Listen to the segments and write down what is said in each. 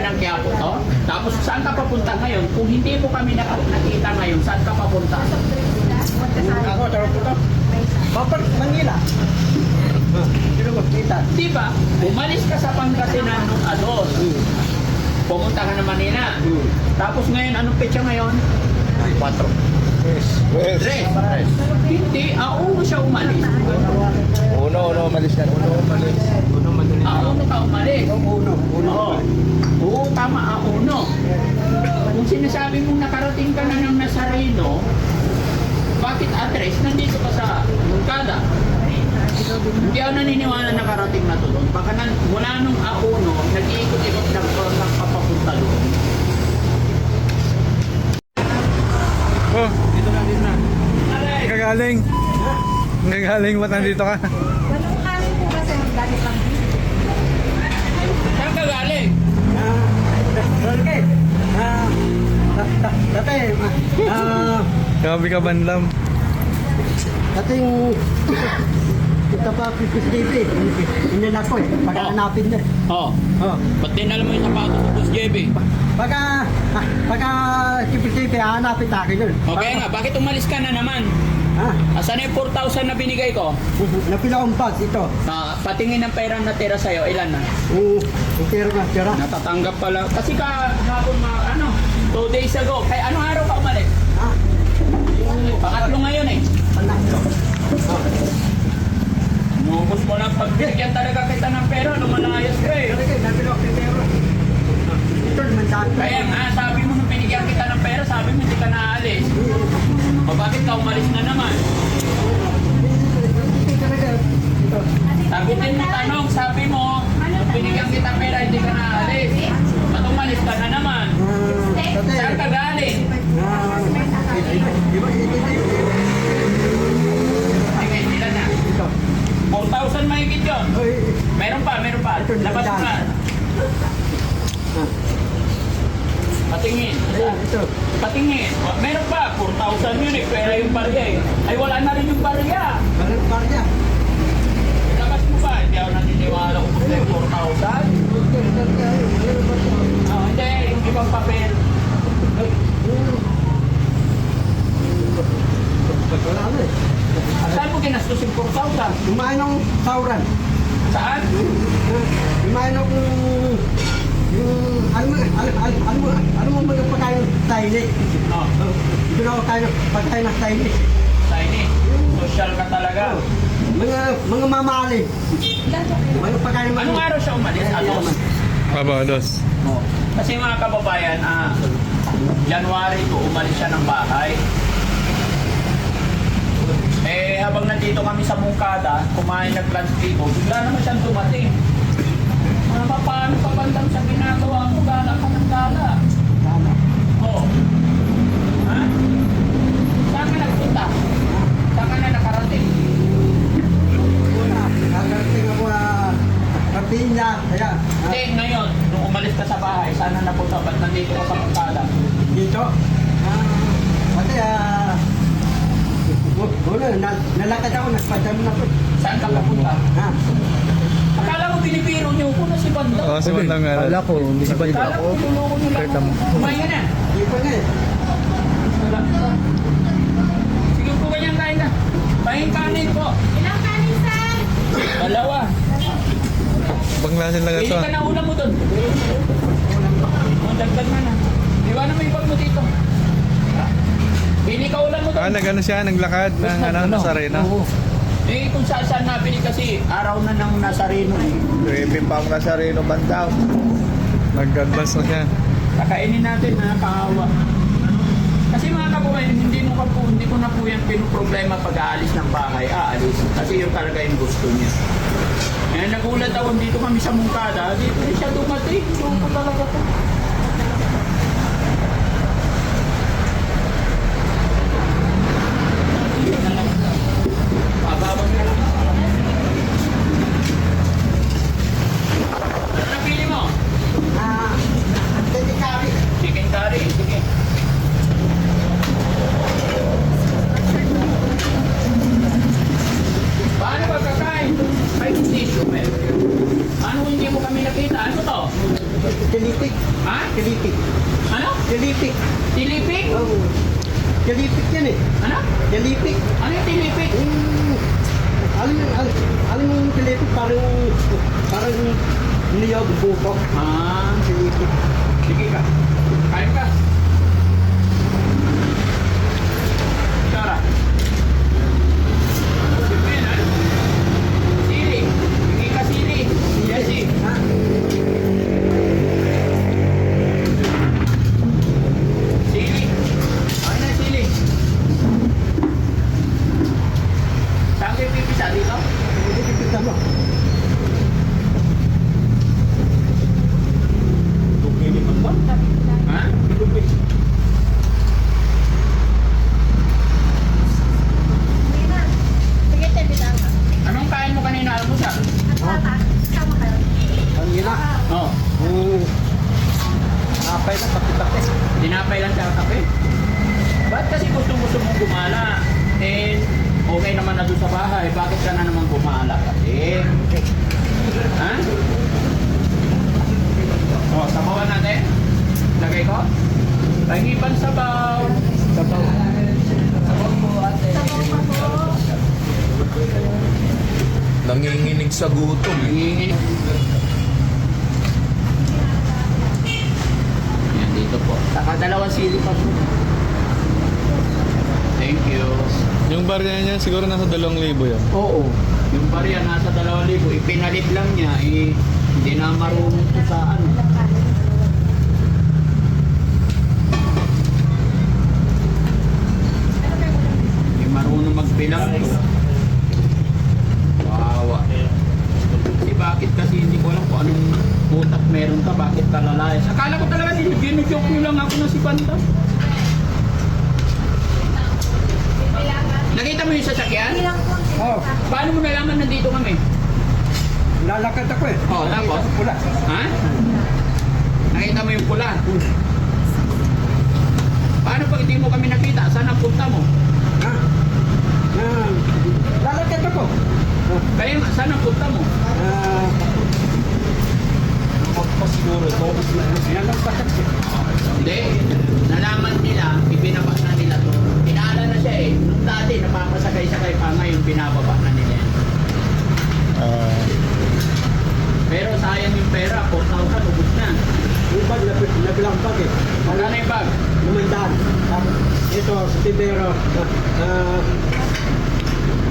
ng Quiapo to? Tapos saan ka papunta ngayon? Kung hindi mo kami nakita ngayon, saan ka papunta? Ako, tara po to. Papalit Manila. Sino magkita? Di ba? Umalis ka sa Pangasinan nung Ados. Pumunta ka na Manila. Tapos ngayon, anong petsa ngayon? 4. Yes. Tres. Hindi, uno siya umalis. Uno, malis yan. Uno, malis. Uno ka umalis. Uno. Oo, tama, uno. Kung sinasabi mong nakarating ka na ng Nazareno, bakit address? Nandito ka sa Moncada. Hindi ako naniniwala nakarating na to doon. Baka mula nung uno, nag-iikot-ikot ng papapunta doon. Oh, Dito na. kagaling. Kagaling, ba't nandito ka? Walang kanin po kasi galit lang. Saan ka galing? Okay. Dati, Gabi ka banlam. dating ito pa Pipis TV. Inila ko eh. Pagkahanapin na. Oo. Oh. Ba't din alam mo yung sapatos ko, Boss JB? Pagka Pipis TV, hahanapin takin yun. Okay nga, bakit umalis ka na naman? Ha? Asan yung 4,000 na binigay ko? Napila akong bag ito. Patingin ng pera na tira sa'yo, ilan na? Tira. Natatanggap pala. Kasi kahapon 2 days ago. Kaya anong araw ka umalis? Ha? Pangatlo ngayon eh. Panaklo. Nubos mo lang pagbigyan talaga kita ng pera. Lumalayas ka eh. Napila akong pera. Ito naman dati. Kaya nga, sabi mo nung binigyan kita ng pera, sabi mo hindi ka naalis. O bakit ka umalis na naman? Sagutin mo tanong, sabi mo, nung binigyan kita pera, hindi ka naalis. Ba't umalis ka na naman? Saan ka galing? Sige, ilan na? 4,000 mahigit yun. Meron pa. Labas pa. Patingin. Patingin. Meron pa. 4,000 yun eh. Pera yung barya eh. Ay wala na rin yung barya. Labas mo ba? Hindi ako naniniwala kung gusto yung 4,000. Hindi. Yung ibang papel. Saan mo ginastos yung 4,000? Lumayan ng sauran. Saan? Lumayan ng ano mo mga pagkain ng Chinese? Oh. Ito na ako pagkain ng Chinese. Chinese. Social ka talaga. Mga mamali. Mga pagkain ng Anong araw siya umalis? Ados. Pabados. Kasi mga kababayan, January 2, umalis siya ng bahay. Eh, habang nandito kami sa Moncada, kumain nag-lunch dito, bigla naman siyang dumating. Paano pa bandang sa ginagawa mo? Gala ka ng gala. Oo. Ha? Saan ka nagpunta? Saan ka na nakarating? Nakarating ako Martina. Kaya, Hindi, ngayon, nung umalis ka sa bahay, saan na napunta? Ba't nandito ka sa Moncada? dito. Kasi, nalakad ako, nagpadam na ko. Saan ka papunta? Ha? Akala mo binibiro niyo ko na si Banda. Oh, si Bandang nga. Wala ko, hindi si Banda. Akala ko tinuloko niyo lang. Kumain ka na. Hindi pa nga eh. Sige po kanyang kain na. Pahing kanin po. Ilang kanin, sir? 2. Banglasin lang Pili ito. ka na ulam mo doon. Dagdag na na. Iwan mo yung bag mo dito. Pili ka ulam mo doon. Nag-ano siya, naglakad ng Nazareno. Eh kung saan nabili kasi araw na ng Nazareno eh. Ripping pa ang Nazareno Bandaw. Nag-advance na siya. Kakainin natin, nakakaawa. Kasi mga kabuhay, hindi ko na po yan pinoproblema pag aalis ng bahay, aalis. Kasi yun talaga yung gusto niya. Eh, nagulat ako dito kami sa Moncada, dito rin siya dumating. Doon ko talaga po. Pababang na lang. Ano napili mo? Chicken curry, sige. Paano ba kakain? Ay, tissue, man. Ano hindi mo kami nakita? Ano to? Utility. Kilipik. Ha? Kilipik. Ano? Kilipik. Tilipik? Oo. Kilipik yan eh. Ano? Kilipik. Ano yung tilipik? Alam yung kilipik parang niyog buko. Ah, Kilipik. sige ka. Kain ka. Tara. Sige na. Sili. Sige ka sili. Yesi. Ha? Sili. Ano na sili? Saan kayo pipisa dito? Hindi kipita mo. Tumili man ba? Ha? Tumili. Hindi na. Sige, tayo bilang ka. Anong kain mo kanina almusal? At tama, sama kayo. Ang gina. Oo. Apay na pati-pati. Tinapay lang sa kape. Ba't kasi gusto mong gumala? Eh, okay naman na doon sa bahay. Bakit ka na naman gumala kasi? Ha? O, sabawan natin. Lagay ko. Tangipan sabaw. Sabaw. Sabaw po ate. Sabaw pa po. Nanginginig sa gutom eh. Hingin. Yan dito po. Saka dalawang sili pa po. Thank you. Yung barya niya siguro nasa 2,000 yan. Oo. Yung barya nasa 2,000. Ipinalit lang niya. Hindi na marunong to sa ano. Hindi marunong magbilang to. Wawa. Kasi bakit kasi hindi ko alam kung anong utak meron ka. Bakit ka lalayas. Akala ko talaga ginujoke nyo lang ako na si Banta. Nakita mo yung sasakyan? Bilang po. Oh, Paano mo nalaman nandito kami? lalakad ako eh. Oh, tapos? Pula. Ha? Nakita mo yung pula? Paano pag hindi mo kami nakita? Saan ang punta mo? Ha? Lalakad ako. Kaya saan ang punta mo? Siguro ito. Yan ang pasak eh. Hindi. Nalaman nila, ibinaba na nila to. Inaala na siya eh. Nung dati, napapasakay-sakay pa ngayon, binababa na nila yan. Pero sayang yung pera, 4,000, ubus na. Yung bag, nabilang bag eh. Magkano yung bag? Lumandaan. Ito, sa Tibero.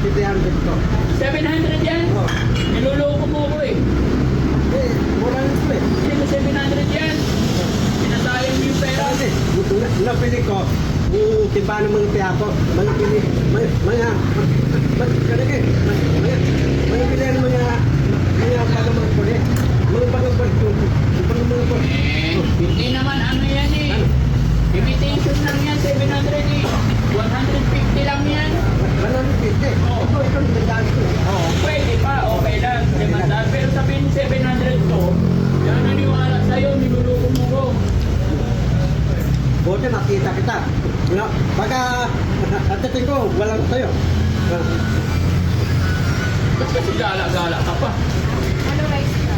700 ko. 700 yan? Oh. Niluloko mo ko eh. Eh, mura nito eh. Hindi mo 700 yan. Sinasayang mo yung pera. Kasi, napili ko, yung tiba ng mga piyapo, mga pili, mga pili ng mga pagamang puli, mga pagamang puli, Hindi naman ano yan eh. Imitation lang yan, 700 eh. 150 lang yan. Manang pili. Ito, nagdaan ko. Oo, pwede pa, okay lang. Limandaan. Pero sabihin 700 to, yan naniwala sa'yo, niluluko mo ko. Buti nakita kita. No, baka at tingin ko, walang tayo. Ba't kasi gala-gala ka pa? Ano rice na?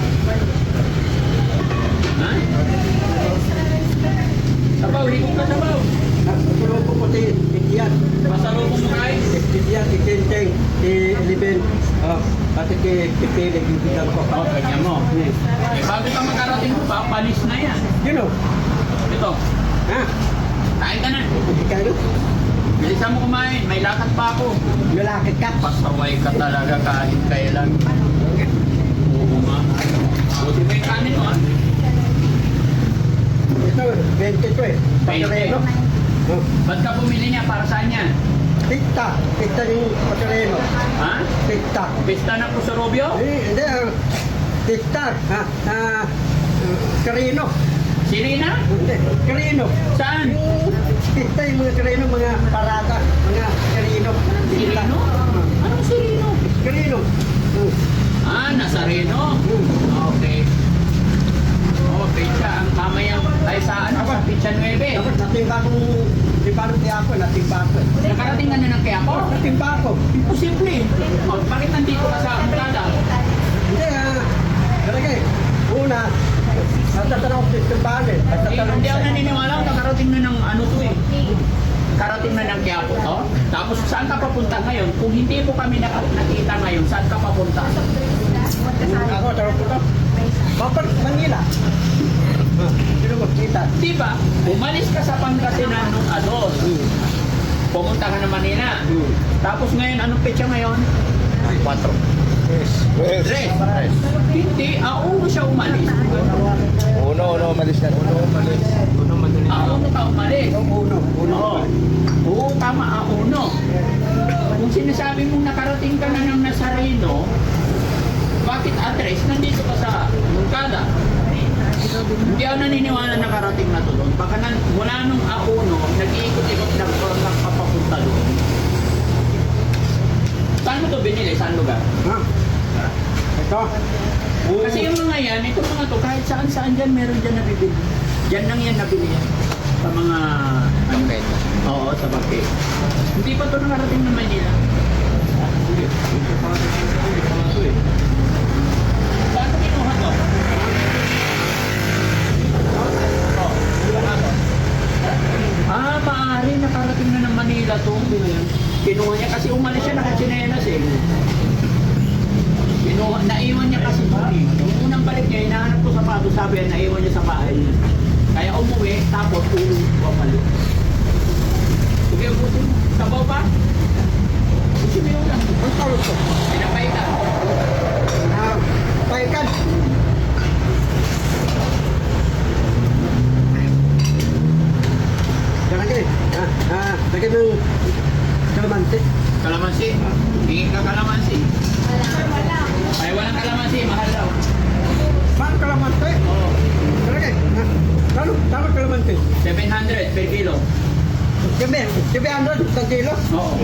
Ha? Sabaw, higong ka sabaw. Tulong ko puti, Indian. Pasalubong mo guys. Indian, si Kenteng, si Eliben, pati kay Pipili, bibigyan ko. Oo, ganyan mo. Eh, bago ka makarating mo pa, panis na yan. You know, Ito, ha? kain ka na. Ikaw, Bilisan mo kumain, may lakad pa ako. lalakit ka. Pasaway ka talaga kahit kailan. Oo nga. Buti mo yung kanin mo ah. Ito, 20 to eh. 20. Patareno. Ba't ka bumili niya? Para saan yan? Tikta. Tikta yung patareno. Ha? Tikta. Pista ng Pusorobyo? Hindi, tikta. Karino. Sirina? Hindi, karino. Saan? Tikta yung mga karino, mga parata, mga karino. Tikta. Sirino? Anong Sirino? Karino. Ah, Nazareno. Okay. Oh, pizza. Ang mamayang ay sa ano? Sa Pizza 9. Tapos natimba kong, timba ng Quiapo, natimba ko. Nakarating ka na ng Quiapo? Natimba ko. Imposible. Oh, bakit nandito ka sa Ambrada? Hindi, talaga eh. Una, Nasa tanong ko sa bahay. Nasa Eh, tanong hindi ako naniniwala kung nakarating na ng ano to eh. Karating na ng Quiapo to. Tapos saan ka papunta ngayon? Kung hindi mo kami nakita ngayon, saan ka papunta? Ako, tanong ko to. Papan, Manila. Sino magkita? Di ba? Umalis ka sa Pangasinan nung ados. Pumunta ka na Manila. Tapos ngayon, anong petsa ngayon? 4. Yes. Tres. Hindi, uno siya umalis. Uno, malis na. Uno ka umalis. Uno. Oo. Oo, tama, uno. Kung sinasabi mong nakarating ka na ng Nazareno, bakit address? Nandito ka sa Lungkada. Hindi ako naniniwala na karating na to doon. Baka wala nung uno, nag-iikot-ikot nagpapapunta doon. Saan mo to binili? Saan lugar? Ha? Ito. Kasi yung mga yan, itong mga to, kahit saan-saan dyan, meron dyan nabibili. Dyan lang yan nabili yan. Sa mga... Okay. Oo, sa Bangkay. Hindi pa to nakarating na Manila. Saan ko kinuha to? Maaari nakarating na ng Manila to. Kinuha niya kasi umalis siya nakachinelas eh. Naiwan niya kasi ito eh. Yung unang balik niya, hinahanap ko sapatos, sabi niya, naiwan niya sa bahay niya. Kaya umuwi, tapos tulong bumalik. Sige, buti mo. Sabaw pa? Buti mo yung lang. Ang tawag ko. Pinapay ka. Paikan. Lagi. Lagi ng kalamansi. Kalamansi. Hingin ka kalamansi. Wala. Ay, walang kalamansi. Mahal daw. Saan kalamansi? Oo. Lagi. Saan kalamansi? 700 per kilo. Sabi andon sa kilo. Oo.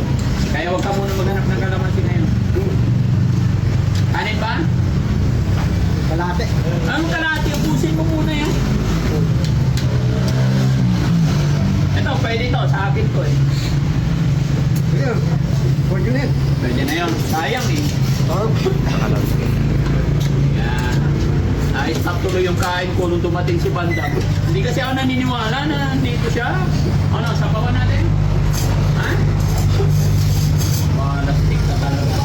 Kaya huwag ka muna maghanap ng kalamansi ngayon. Kanin ba? Kalate. Anong kalahati? Ubusin mo muna yan. Ito, pwede ito. Sa akin to eh. Ayun. Pwede na yun. Pwede na yun. Sayang eh. Yan. Stop tuloy yung kain ko nung dumating si Banda. Hindi kasi ako naniniwala na nandito siya. Ano, sabawan natin? Ha? Malastik ka talaga.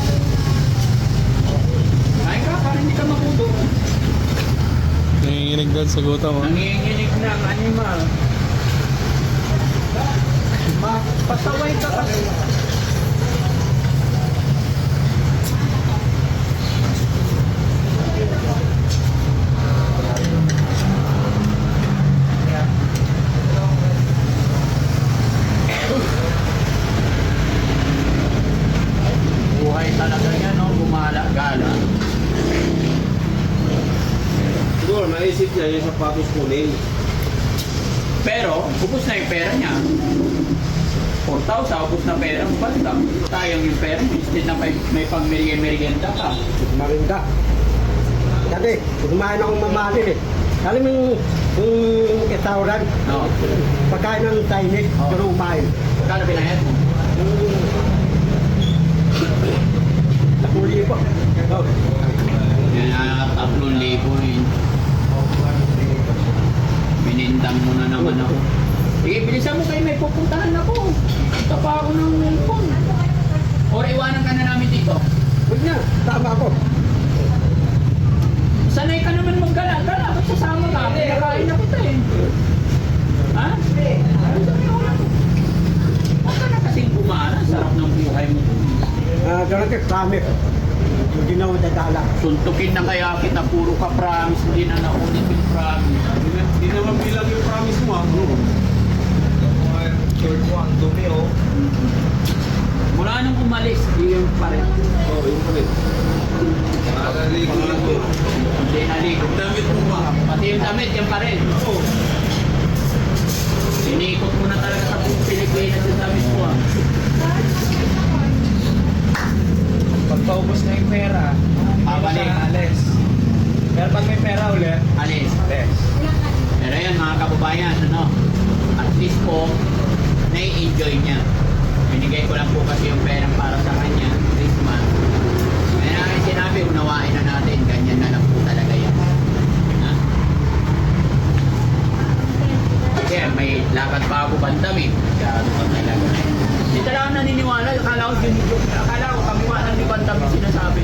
Kain ka, para hindi ka makuto. Nanginginig doon sa gutom mo. Nanginginig ng animal. Pasaway ka kasi. Buhay talaga yan, no? Gumala-gala. Siguro, naisip niya yung sapatos kunin. Pero, ubos na yung pera niya. 4,000, ubos na pera. Basta, tayang yung pera niya. Instead na may pang-merienda ka. Marinda. Dati, kumain akong mamahalin eh. Alam mo yung restaurant, No? pagkain ng Chinese, Oo. pero umain. Kano binayad mo? Napuli po. Yan, 3,000 eh. Binintang mo na naman ako. Sige, bilisan mo kayo, may pupuntahan ako. Punta pa ako ng phone. Or iwanan ka na namin dito. Huwag na, tama ako. Sanay ka naman maggala-gala. Ba't sasama ka? Pinakain na kita eh. Ha? Huwag ka na kasing kumara. Sarap ng buhay mo. Ganun ka, promise. Hindi na ako dadala. Suntukin na kaya kita. Puro ka promise. Hindi na naunit yung promise. Hindi naman bilang yung promise mo, Short mo, ang dumi, oh. Mula nung umalis, yun pa rin. Oh, yung kulit. Nakaligo lang to. Hindi naligo. Damit mo ba? Pati yung damit, yan pa rin. Oo. Sinikot mo na talaga sa buong Pilipinas yung damit ko ah. Pag paubos na yung pera, Babalik. alis. Pero pag may pera ulit, Alis. alis. Pero yan mga kababayan, ano, at least po, nai-enjoy niya. Binigay ko lang po kasi yung perang para sa kanya, Christmas. Kaya namin sinabi, unawain na natin, ganyan na lang po talaga yan. Ha? may lakad pa ako bandam eh. Kaya ano pa talaga. Hindi talaga ako naniniwala. Akala ko kami wala ni bandam yung sinasabi.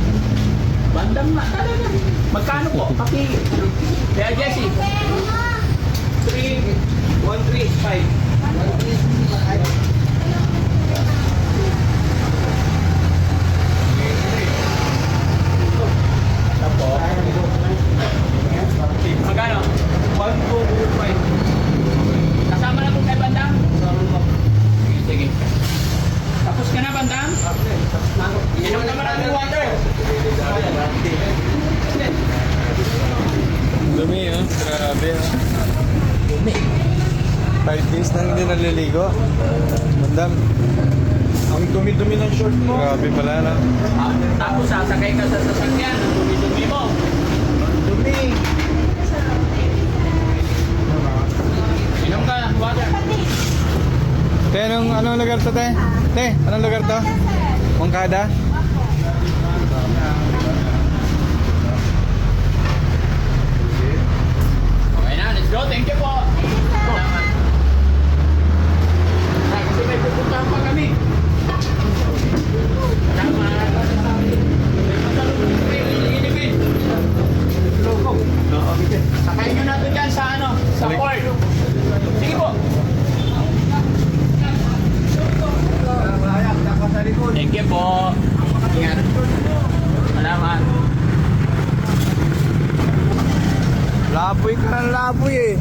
Bandam nga talaga. Magkano po? Kaya Jessie. 135. Magkano? 1225. Kasama na po kay bandam? Sige, sige. Tapos ka na bandam? Inom naman ang water. Dumi ah. Grabe ah. Dumi. 5 days nang hindi naliligo. Bandam. Ang dumi-dumi ng short mo. Grabe pala na. Tapos sasakay ka sa sasakyan. Ang dumi-dumi mo. Dumi. Inom ka, water. Te, anong lugar to, te? Te, anong lugar to? Mongkada? Okay na, let's go. Thank you po. Salamat. Kasi may pupuntahan pa kami. Salamat. May pasalubong pa yung inibin. Sakay nyo na ito dyan sa ano? Sa port. Sige po. Thank you po. Ingat. Salamat. Lapoy ka ng lapoy eh.